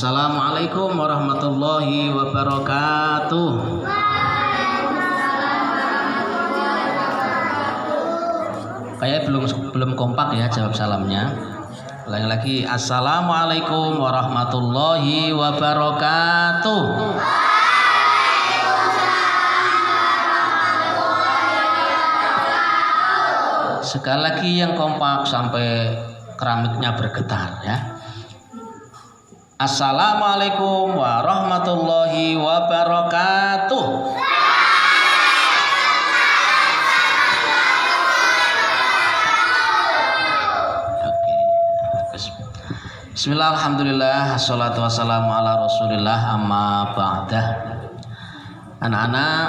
Assalamualaikum warahmatullahi wabarakatuh. Kayak belum kompak ya jawab salamnya. Ulangi lagi. Assalamualaikum warahmatullahi wabarakatuh. Sekali lagi yang kompak sampai keramiknya bergetar ya. Assalamualaikum warahmatullahi wabarakatuh. Bismillah, alhamdulillah, assalatu wassalamu ala rasulillah, amma ba'dah. Anak-anak,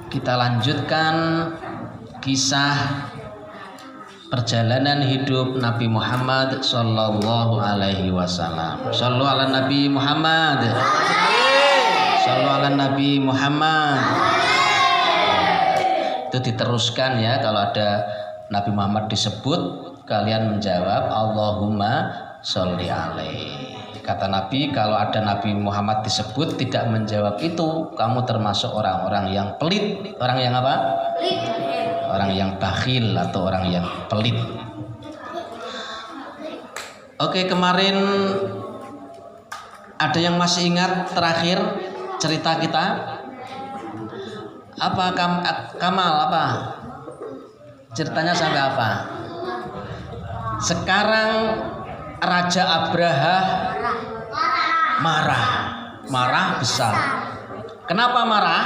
kita lanjutkan kisah perjalanan hidup Nabi Muhammad sallallahu alaihi wasallam. Shallu ala Nabi Muhammad. Shallu ala Nabi Muhammad. Itu diteruskan ya, kalau ada Nabi Muhammad disebut, kalian menjawab Allahumma sholli alaihi. Kata Nabi, kalau ada Nabi Muhammad disebut tidak menjawab itu, kamu termasuk orang-orang yang pelit. Orang yang apa? Pelit. Orang yang bakhil atau orang yang pelit. Oke, kemarin ada yang masih ingat terakhir cerita kita? Apa Kamal apa? Ceritanya sampai apa? Sekarang Raja Abraha marah besar. Kenapa marah?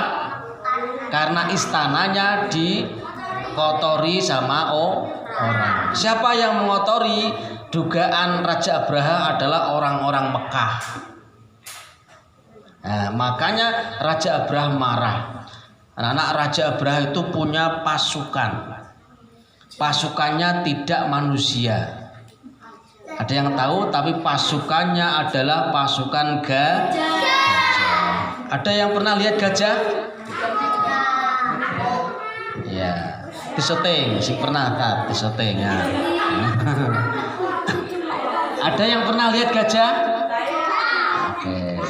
Karena istananya dikotori sama orang. Siapa yang mengotori? Dugaan Raja Abraha adalah orang-orang Mekah. Nah, makanya Raja Abraha marah. Anak-anak, Raja Abraha itu punya pasukan. Pasukannya tidak manusia. Ada yang tahu, tapi pasukannya adalah pasukan gajah. Ada yang pernah lihat gajah? Ya, disyuting, sih pernah kan disyuting ya. Ada yang pernah lihat gajah? Oke.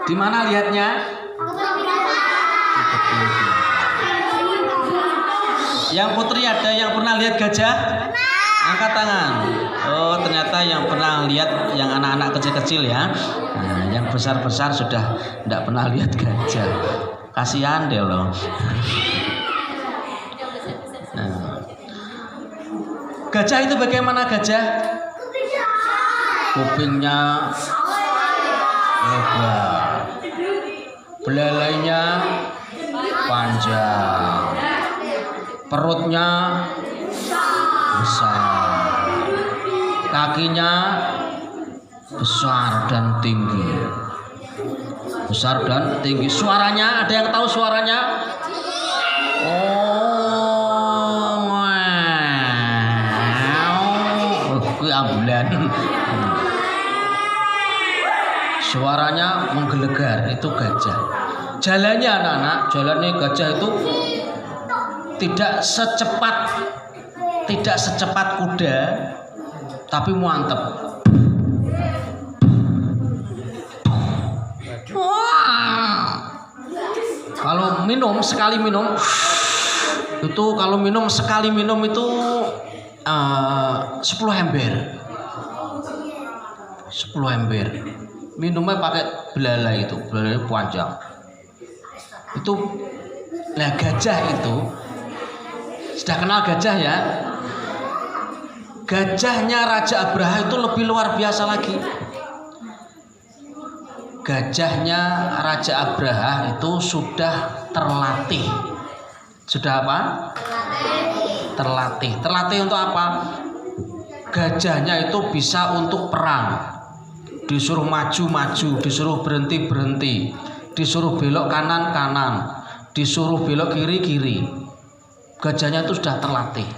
Di mana lihatnya? Yang putri ada yang pernah lihat gajah? Angkat tangan. Oh, ternyata yang pernah lihat yang anak-anak kecil-kecil ya. Nah, yang besar-besar sudah tidak pernah lihat gajah. Kasihan deh loh. Nah. Gajah itu bagaimana gajah? Kupingnya lebar, belalainya panjang, perutnya besar, kakinya besar dan tinggi. Besar dan tinggi. Suaranya, ada yang tahu suaranya? Ambulan. Suaranya menggelegar, itu gajah. Jalannya anak-anak, jalannya gajah itu tidak secepat kuda, tapi mantep. Kalau minum sekali minum itu, kalau minum sekali minum itu 10 ember. 10 ember. Minumnya pakai belalai itu, belalai panjang. Itu, nah gajah itu, sudah kenal gajah ya? Gajahnya Raja Abraha itu lebih luar biasa lagi. Gajahnya Raja Abraha itu sudah terlatih. Sudah apa? Terlatih. Terlatih untuk apa? Gajahnya itu bisa untuk perang. Disuruh maju-maju, disuruh berhenti-berhenti, disuruh belok kanan-kanan, disuruh belok kiri-kiri. Gajahnya itu sudah terlatih.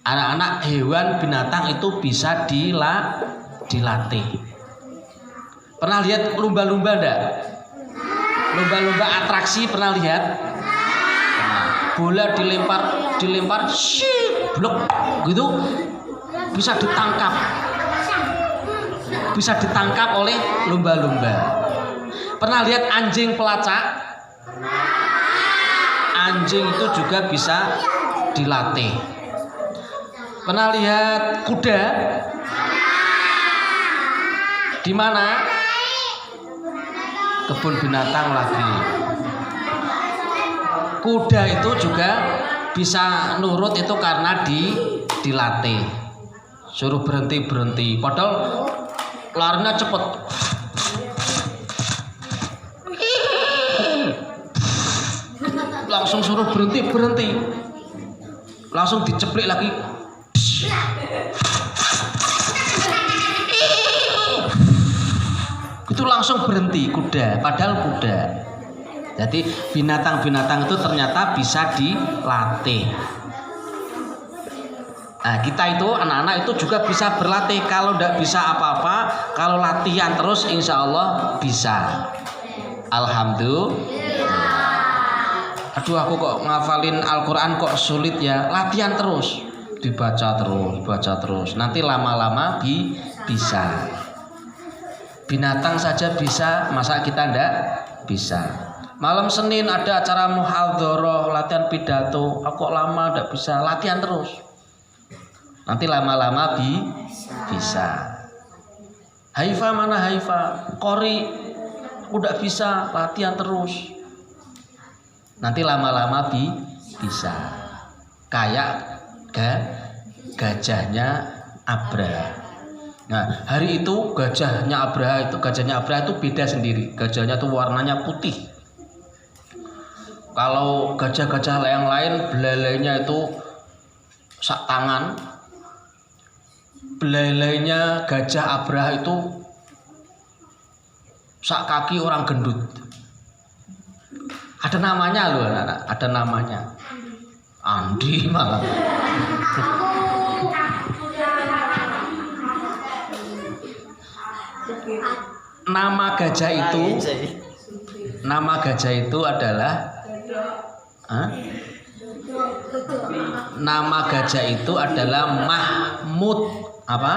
Anak-anak hewan binatang itu bisa dilatih. Pernah lihat lumba-lumba enggak? Lumba-lumba atraksi pernah lihat? Nah, bola dilempar blok gitu, bisa ditangkap oleh lumba-lumba. Pernah lihat anjing pelacak? Anjing itu juga bisa dilatih. Pernah lihat kuda? Di mana? Kebun binatang lagi. Kuda itu juga bisa nurut itu karena dilatih. Suruh berhenti. Padahal larinya cepet. Langsung suruh berhenti. Langsung diceplik lagi. Itu langsung berhenti kuda, padahal kuda. Jadi binatang-binatang itu ternyata bisa dilatih. Nah, kita itu anak-anak itu juga bisa berlatih. Kalau tidak bisa apa-apa, kalau latihan terus insya Allah bisa. Alhamdulillah. Aduh, aku kok ngafalin Al-Quran kok sulit ya. Latihan terus, dibaca terus. Nanti lama-lama bisa. Binatang saja bisa, masa kita ndak bisa? Malam Senin ada acara muhadharah, latihan pidato. Aku kok lama ndak bisa, latihan terus. Nanti lama-lama bisa. Haifa mana Haifa? Qori, aku ndak bisa, latihan terus. Nanti lama-lama bisa. Kayak gajahnya Abraha. Nah, hari itu gajahnya Abraha itu beda sendiri. Gajahnya tuh warnanya putih. Kalau gajah-gajah yang lain belalainya itu sak tangan. Belalainya gajah Abraha itu sak kaki orang gendut. Ada namanya loh, anak-anak. Ada namanya. Andi malah. Nama gajah itu adalah Mahmud. Apa?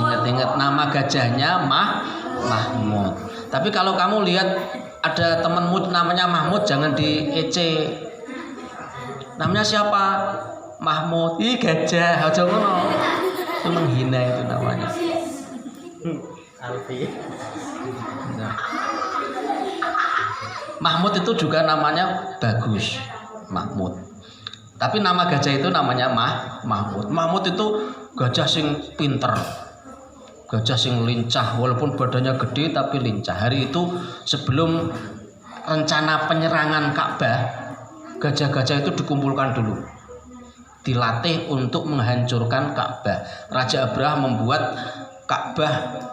Ingat-ingat nama gajahnya Mahmud. Tapi kalau kamu lihat ada temenmu namanya Mahmud, jangan diece. Namanya siapa? Mahmud. Ih, gajah. Aja ngono. Itu menghina itu namanya. Alfi. Nah. Mahmud itu juga namanya bagus, Mahmud. Tapi nama gajah itu namanya Mahmud. Mahmud itu gajah sing pinter, gajah sing lincah. Walaupun badannya gede tapi lincah. Hari itu sebelum rencana penyerangan Ka'bah, gajah-gajah itu dikumpulkan dulu, dilatih untuk menghancurkan Ka'bah. Raja Abraha membuat Ka'bah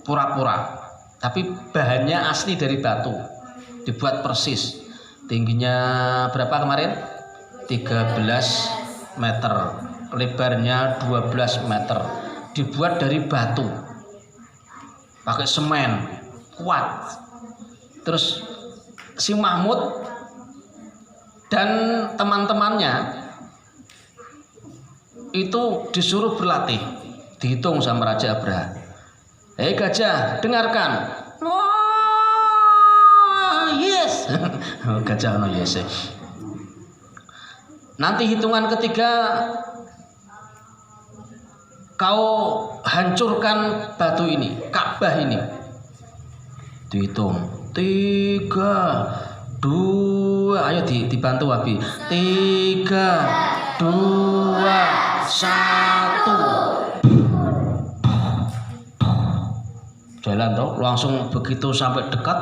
pura-pura, tapi bahannya asli dari batu, dibuat persis. Tingginya berapa kemarin? 13 meter, lebarnya 12 meter, dibuat dari batu, pakai semen kuat. Terus si Mahmud dan teman-temannya itu disuruh berlatih, dihitung sama Raja Abraha. Hei gajah, dengarkan. Yes. Gajah no yes. Nanti hitungan ketiga kau hancurkan batu ini, Ka'bah ini. Dihitung. 3, 2, ayo dibantu Abi. 3, 2, 1. Jalan toh, langsung begitu sampai dekat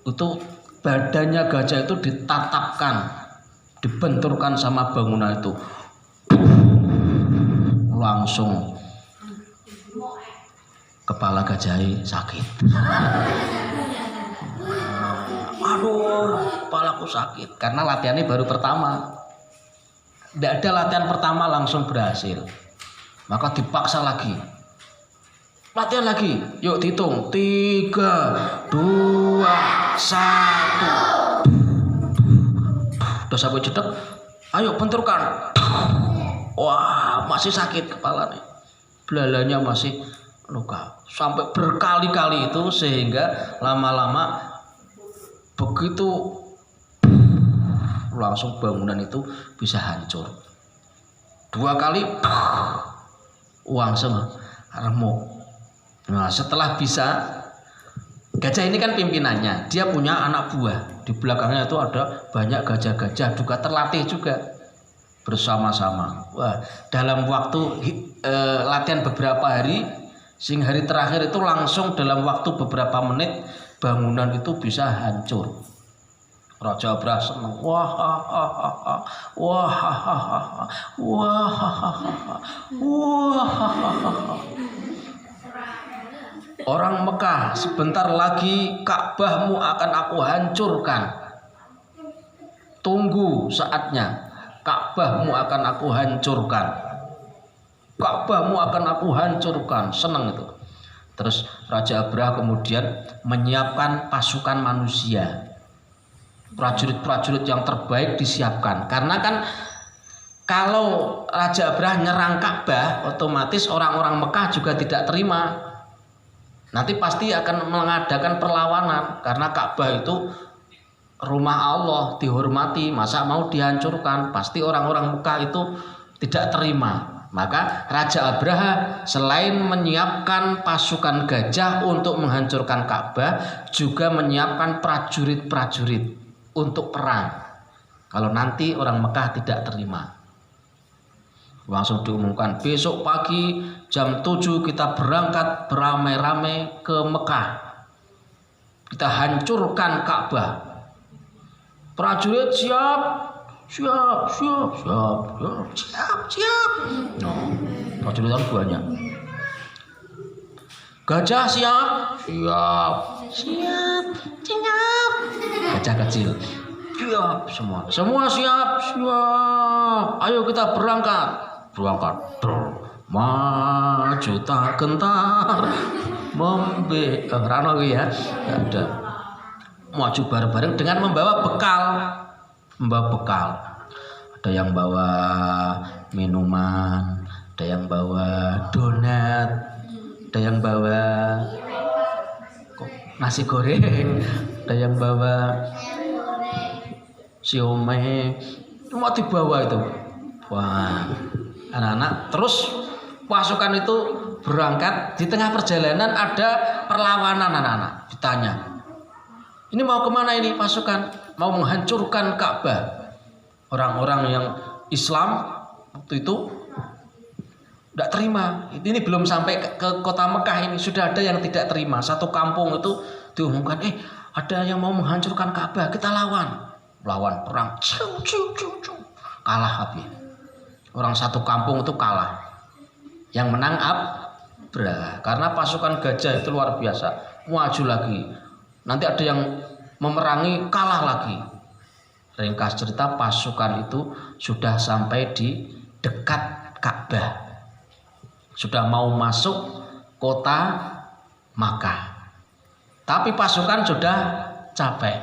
itu badannya gajah itu ditatapkan, dibenturkan sama bangunan itu, langsung kepala gajah sakit. Aduh, kepalaku sakit karena latihannya baru pertama. Tidak ada latihan pertama langsung berhasil, maka dipaksa lagi. Latihan lagi, yuk dihitung. 3, 2, 1. Udah sampai jedek, ayo benturkan. Wah, masih sakit kepalanya. Belalainya masih luka. Sampai berkali-kali itu sehingga lama-lama begitu langsung bangunan itu bisa hancur. 2 kali uang semua remuk. Nah, setelah bisa, gajah ini kan pimpinannya, dia punya anak buah. Di belakangnya itu ada banyak gajah-gajah juga terlatih juga bersama-sama. Wah, dalam waktu latihan beberapa hari, sehingga hari terakhir itu langsung dalam waktu beberapa menit bangunan itu bisa hancur. Raja Abraha senang. Wah, wah, wah, wah. Orang Mekah, sebentar lagi Ka'bahmu akan aku hancurkan. Tunggu saatnya. Ka'bahmu akan aku hancurkan. Ka'bahmu akan aku hancurkan. Senang itu. Terus Raja Abraha kemudian menyiapkan pasukan manusia. Prajurit-prajurit yang terbaik disiapkan. Karena kan kalau Raja Abraha nyerang Ka'bah, otomatis orang-orang Mekah juga tidak terima. Nanti pasti akan mengadakan perlawanan. Karena Ka'bah itu rumah Allah, dihormati. Masa mau dihancurkan? Pasti orang-orang Mekah itu tidak terima. Maka Raja Abraha selain menyiapkan pasukan gajah untuk menghancurkan Ka'bah, juga menyiapkan prajurit-prajurit untuk perang. Kalau nanti orang Mekah tidak terima, langsung diumumkan besok pagi jam 7 kita berangkat beramai-ramai ke Mekah. Kita hancurkan Ka'bah. Prajurit siap. Siap. No, prajurit kan banyak. Gajah siap. Gajah kecil. Siap semua. Semua siap. Ayo kita berangkat. Maju tak gentar. Rano ya. Ada. Maju bareng-bareng dengan membawa bekal. Ada yang bawa minuman, ada yang bawa donat, ada yang bawa nasi goreng, ada yang bawa siomay, semua dibawa itu. Wah, anak-anak terus pasukan itu berangkat. Di tengah perjalanan ada perlawanan anak-anak. Ditanya, ini mau kemana ini pasukan? Mau menghancurkan Ka'bah. Orang-orang yang Islam waktu itu tidak terima. Ini belum sampai ke kota Mekah ini sudah ada yang tidak terima. Satu kampung itu diumumkan, ada yang mau menghancurkan Ka'bah, kita lawan perang. Kalah habis. Orang satu kampung itu kalah. Yang menang Abraha. Karena pasukan gajah itu luar biasa. Maju lagi. Nanti ada yang memerangi, kalah lagi. Ringkas cerita, pasukan itu sudah sampai di dekat Ka'bah. Sudah mau masuk kota Makkah. Tapi pasukan sudah capek.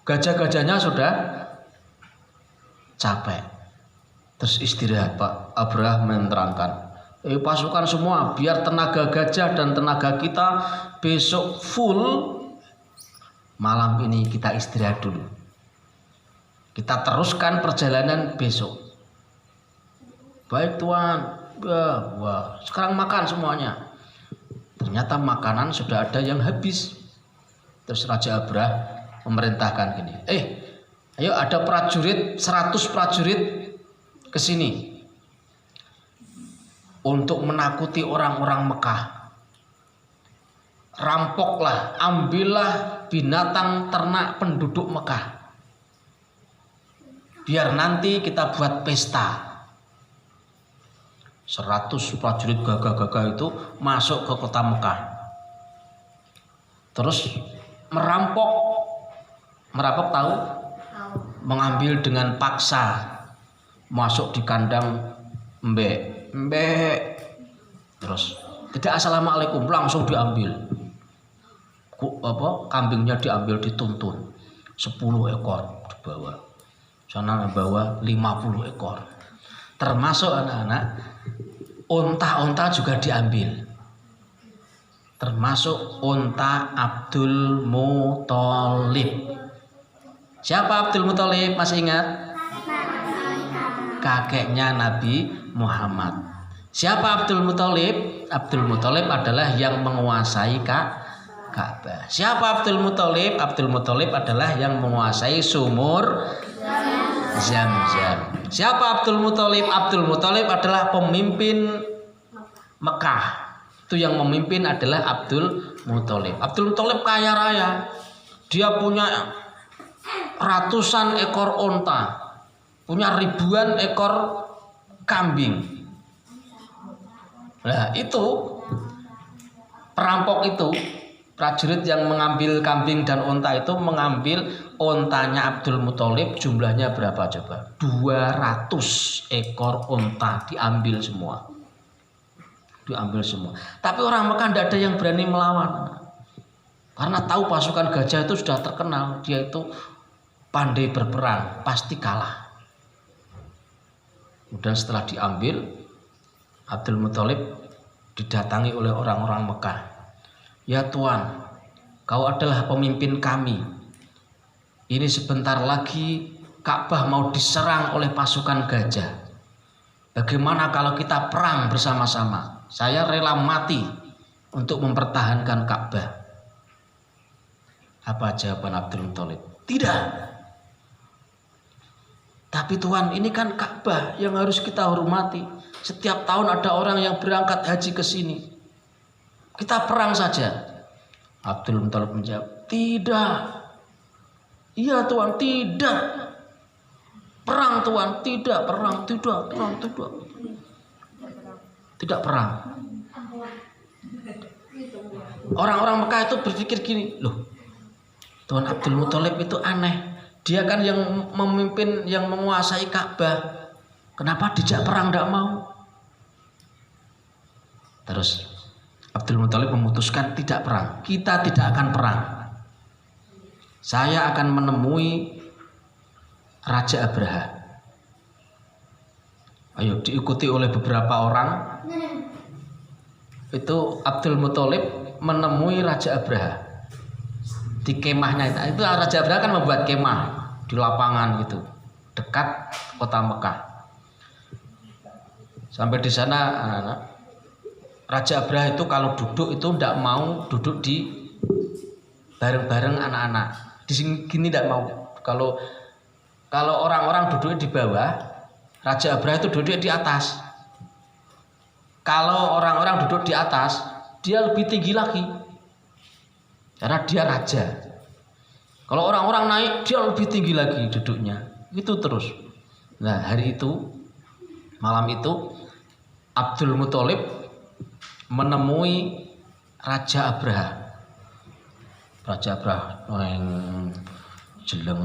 Gajah-gajahnya sudah capek. Terus istirahat. Pak Abraha menerangkan, pasukan semua, biar tenaga gajah dan tenaga kita besok full. Malam ini kita istirahat dulu. Kita teruskan perjalanan besok. Baik Tuan. Wah, sekarang makan semuanya. Ternyata makanan sudah ada yang habis. Terus Raja Abraha memerintahkan gini, ayo ada prajurit, 100 prajurit ke sini untuk menakuti orang-orang Mekah. Rampoklah, ambillah binatang ternak penduduk Mekah. Biar nanti kita buat pesta. 100 prajurit gagah-gagah itu masuk ke kota Mekah. Terus merampok tahu? Mengambil dengan paksa. Masuk di kandang mbek. Terus tidak assalamualaikum, langsung diambil. Kambingnya diambil, dituntun 10 ekor dibawa. Sana bawa 50 ekor. Termasuk anak-anak, unta-unta juga diambil. Termasuk unta Abdul Muthalib. Siapa Abdul Muthalib? Masih ingat? Kakeknya Nabi Muhammad. Siapa Abdul Muthalib? Abdul Muthalib adalah yang menguasai Ka'bah. Siapa Abdul Muthalib? Abdul Muthalib adalah yang menguasai sumur Zam-Zam. Siapa Abdul Muthalib? Abdul Muthalib adalah pemimpin Mekah. Itu yang memimpin adalah Abdul Muthalib. Abdul Muthalib kaya raya. Dia punya ratusan ekor unta, punya ribuan ekor kambing. Nah itu perampok itu, prajurit yang mengambil kambing dan unta itu mengambil untanya Abdul Muthalib. Jumlahnya berapa coba? 200 ekor unta diambil semua. Tapi orang Mekah tidak ada yang berani melawan, karena tahu pasukan gajah itu sudah terkenal, dia itu pandai berperang, pasti kalah. Kemudian setelah diambil, Abdul Muthalib didatangi oleh orang-orang Mekah. Ya Tuan, kau adalah pemimpin kami. Ini sebentar lagi Ka'bah mau diserang oleh pasukan gajah. Bagaimana kalau kita perang bersama-sama? Saya rela mati untuk mempertahankan Ka'bah. Apa jawaban Abdul Muthalib? Tidak. Tapi Tuhan, ini kan Ka'bah yang harus kita hormati. Setiap tahun ada orang yang berangkat haji ke sini. Kita perang saja. Abdul Muthalib menjawab, tidak. Iya Tuhan, tidak. Perang Tuhan, tidak perang, tidak. Tidak perang. Orang-orang Mekah itu berpikir gini, loh, Tuan Abdul Muthalib itu aneh. Dia kan yang memimpin, yang menguasai Ka'bah. Kenapa dijak perang tidak mau? Terus Abdul Muthalib memutuskan tidak perang. Kita tidak akan perang. Saya akan menemui Raja Abraha. Ayo, diikuti oleh beberapa orang. Itu Abdul Muthalib menemui Raja Abraha di kemahnya. Itu Raja Abraha kan membuat kemah di lapangan gitu, dekat kota Mekah. Sampai di sana, Raja Abraha itu kalau duduk itu tidak mau duduk di bareng-bareng anak-anak. Di sini gini tidak mau. Kalau orang-orang duduk di bawah, Raja Abraha itu duduk di atas. Kalau orang-orang duduk di atas, dia lebih tinggi lagi, karena dia raja. Kalau orang-orang naik, dia lebih tinggi lagi duduknya. Itu terus. Nah, hari itu, malam itu, Abdul Muthalib menemui Raja Abraha. Raja Abraha yang jeleng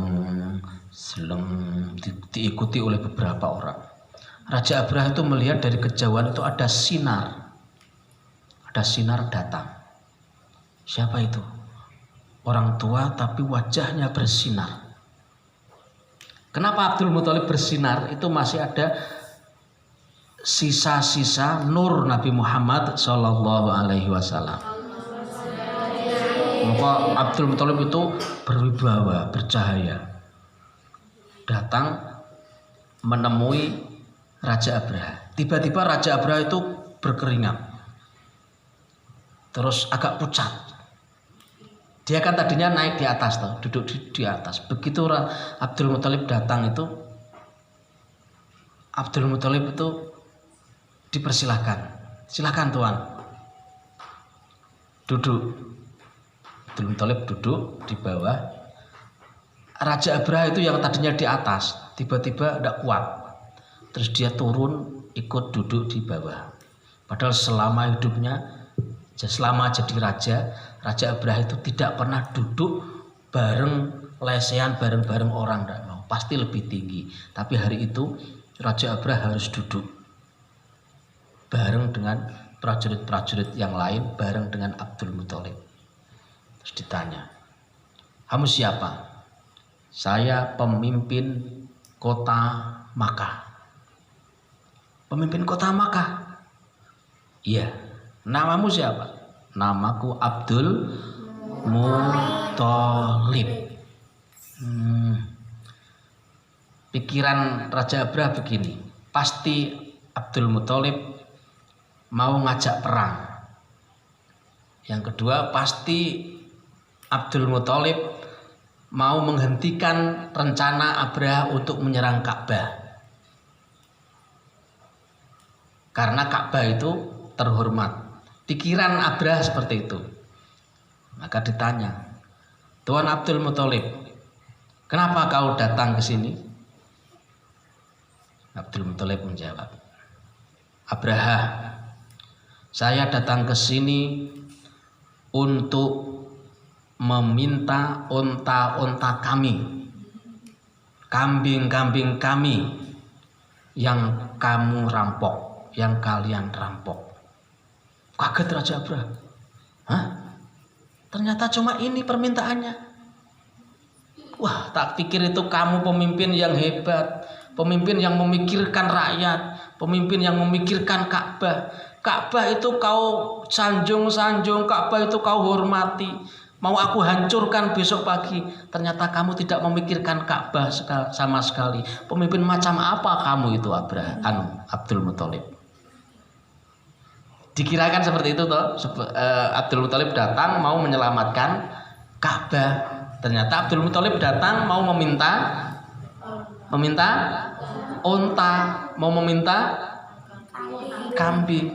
diikuti oleh beberapa orang. Raja Abraha itu melihat dari kejauhan itu ada sinar datang. Siapa itu? Orang tua tapi wajahnya bersinar. Kenapa Abdul Muthalib bersinar? Itu masih ada sisa-sisa nur Nabi Muhammad Shallallahu Alaihi Wasallam. Maka Abdul Muthalib itu berwibawa, bercahaya, datang menemui Raja Abraha. Tiba-tiba Raja Abraha itu berkeringat, terus agak pucat. Dia kan tadinya naik di atas, duduk di atas. Begitu Abdul Muthalib datang itu, Abdul Muthalib itu dipersilahkan. Silakan Tuan, duduk. Abdul Muthalib duduk di bawah. Raja Abraha itu yang tadinya di atas, tiba-tiba tidak kuat. Terus dia turun ikut duduk di bawah. Padahal selama hidupnya, selama jadi raja, Raja Abraha itu tidak pernah duduk bareng lesehan bareng-bareng orang, tidak mau. Pasti lebih tinggi. Tapi hari itu Raja Abraha harus duduk bareng dengan prajurit-prajurit yang lain, bareng dengan Abdul Muthalib. Terus ditanya, kamu siapa? Saya pemimpin kota Makkah. Pemimpin kota Makkah. Iya. Namamu siapa? Namaku Abdul Muthalib. Pikiran Raja Abraha begini, pasti Abdul Muthalib mau ngajak perang. Yang kedua, pasti Abdul Muthalib mau menghentikan rencana Abraha untuk menyerang Ka'bah. Karena Ka'bah itu terhormat. Pikiran Abraha seperti itu. Maka ditanya, Tuan Abdul Muthalib, kenapa kau datang ke sini? Abdul Muthalib menjawab, Abraha, saya datang ke sini untuk meminta unta-unta kami, kambing-kambing kami yang kamu rampok, yang kalian rampok. Kaget Raja Abraha. Hah? Ternyata cuma ini permintaannya. Wah, tak pikir itu kamu pemimpin yang hebat, pemimpin yang memikirkan rakyat, pemimpin yang memikirkan Ka'bah. Ka'bah itu kau sanjung-sanjung, Ka'bah itu kau hormati. Mau aku hancurkan besok pagi. Ternyata kamu tidak memikirkan Ka'bah sama sekali. Pemimpin macam apa kamu itu Abdul Muthalib? Dikirakan seperti itu toh. Abdul Muthalib datang mau menyelamatkan Ka'bah. Ternyata Abdul Muthalib datang mau meminta unta, mau meminta kambing,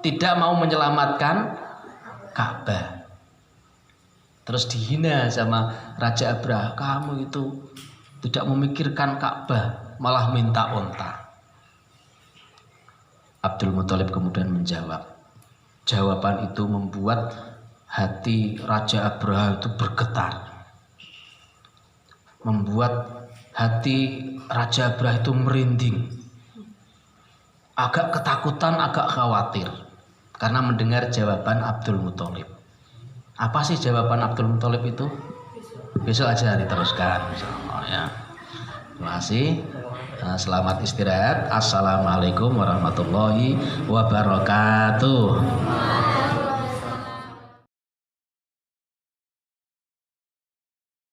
tidak mau menyelamatkan Ka'bah. Terus dihina sama Raja Abraha, kamu itu tidak memikirkan Ka'bah, malah minta unta. Abdul Muthalib kemudian menjawab. Jawaban itu membuat hati Raja Abraha itu bergetar, membuat hati Raja Abraha itu merinding, agak ketakutan, agak khawatir karena mendengar jawaban Abdul Muthalib. Apa sih jawaban Abdul Muthalib itu? Besok aja diteruskan, insyaallah ya. Terima kasih. Selamat istirahat. Assalamualaikum warahmatullahi wabarakatuh.